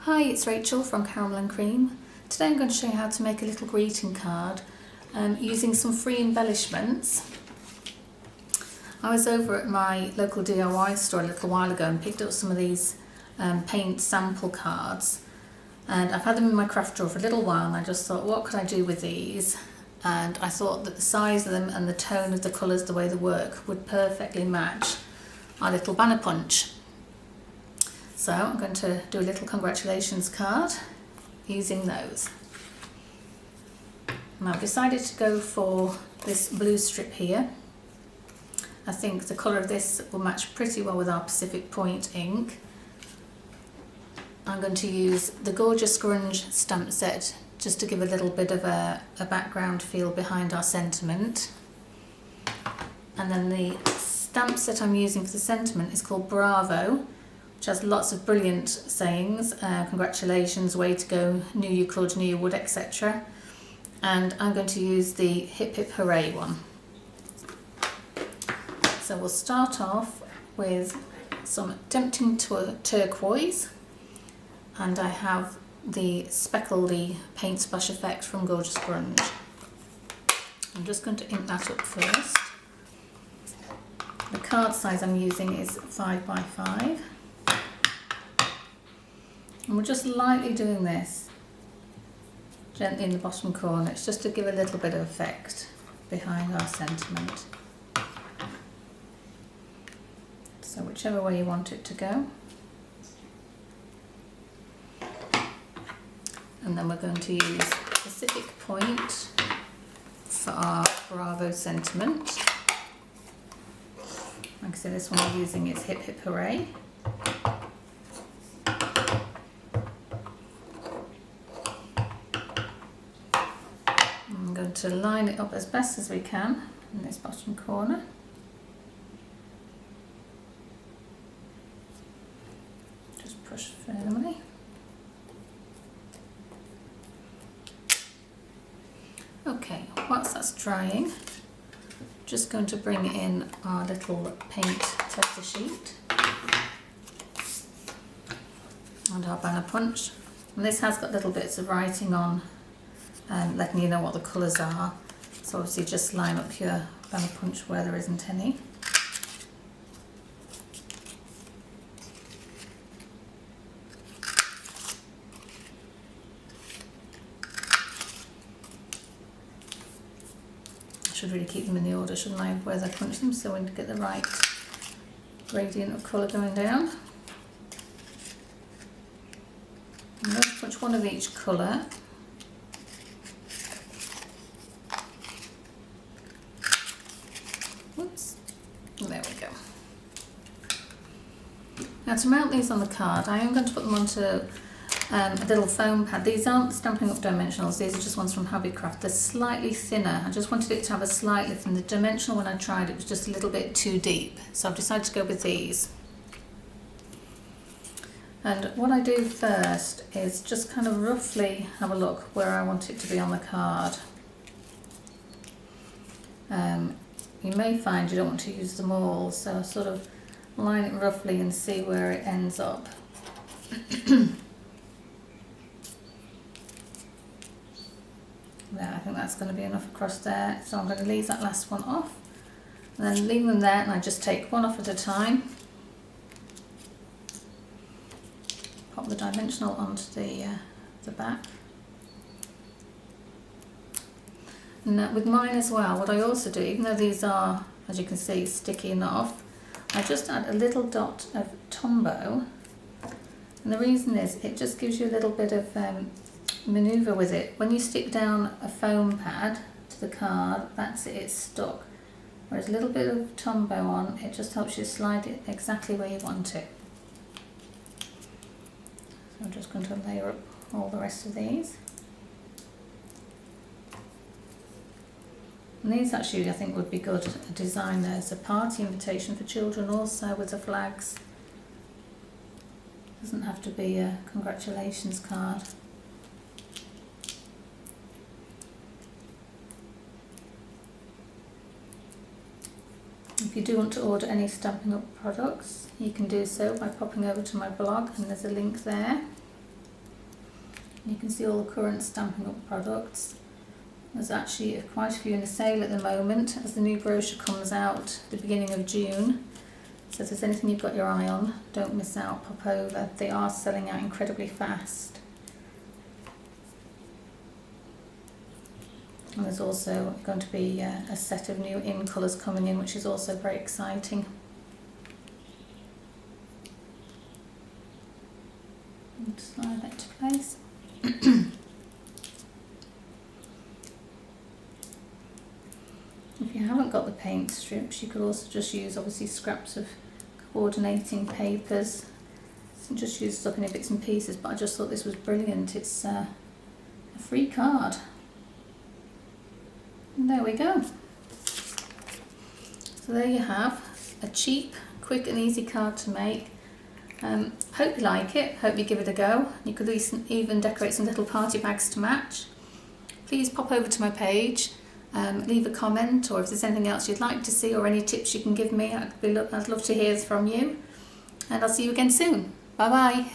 Hi, it's Rachel from Caramel&Cream. Today I'm going to show you how to make a little greeting card using some free embellishments. I was over at my local DIY store a little while ago and picked up some of these paint sample cards, and I've had them in my craft drawer for a little while, and I just thought, what could I do with these? And I thought that the size of them and the tone of the colours, the way they work, would perfectly match our little banner punch. So I'm going to do a little congratulations card using those. And I've decided to go for this blue strip here. I think the colour of this will match pretty well with our Pacific Point ink. I'm going to use the gorgeous grunge stamp set just to give a little bit of a background feel behind our sentiment. And then the stamp set I'm using for the sentiment is called Bravo, which has lots of brilliant sayings, congratulations, way to go, knew you could, knew you would, etc. And I'm going to use the hip hip hooray one. So we'll start off with some tempting turquoise, and I have the speckledy paint splash effect from Gorgeous Grunge. I'm just going to ink that up first. The card size I'm using is 5 by 5. And we're just lightly doing this gently in the bottom corner. It's just to give a little bit of effect behind our sentiment. So whichever way you want it to go. And then we're going to use Pacific Point for our Bravo sentiment. Like I said, this one we're using is Hip Hip Hooray. I'm going to line it up as best as we can in this bottom corner. Just push firmly. Okay, whilst that's drying, just going to bring in our little paint tester sheet and our banner punch. And this has got little bits of writing on, letting you know what the colours are. So obviously just line up your banner punch where there isn't any. I should really keep them in the order, shouldn't I, where I punch them, so we get the right gradient of colour going down. I'm going to punch one of each colour. Whoops, there we go. Now to mount these on the card, I am going to put them onto a little foam pad. These aren't Stampin' Up dimensionals, these are just ones from Hobbycraft. They're slightly thinner. I just wanted it to have a slightly thin. The dimensional when I tried it was just a little bit too deep, so I've decided to go with these. And what I do first is just kind of roughly have a look where I want it to be on the card. You may find you don't want to use them all, so sort of line it roughly and see where it ends up. There, I think that's going to be enough across there, so I'm going to leave that last one off and then leave them there, and I just take one off at a time, pop the dimensional onto the back. And with mine as well, what I also do, even though these are, as you can see, sticky enough, I just add a little dot of Tombow, and the reason is it just gives you a little bit of manoeuvre with it. When you stick down a foam pad to the card, that's it, it's stuck. Whereas a little bit of Tombow on, it just helps you slide it exactly where you want it. So I'm just going to layer up all the rest of these. And these actually I think would be good a design as a party invitation for children also, with the flags. Doesn't have to be a congratulations card. If you do want to order any Stampin' Up products, you can do so by popping over to my blog, and there's a link there. You can see all the current Stampin' Up products. There's actually quite a few in the sale at the moment as the new brochure comes out at the beginning of June. So if there's anything you've got your eye on, don't miss out, pop over. They are selling out incredibly fast. And there's also going to be a set of new in colours coming in, which is also very exciting. And slide that into place. If you haven't got the paint strips, you could also just use obviously scraps of coordinating papers and just use it up in bits and pieces, but I just thought this was brilliant. It's a free card. And there we go. So there you have a cheap, quick and easy card to make. Hope you like it, hope you give it a go. You could even decorate some little party bags to match. Please pop over to my page, leave a comment, or if there's anything else you'd like to see or any tips you can give me, I'd love to hear from you. And I'll see you again soon. Bye bye.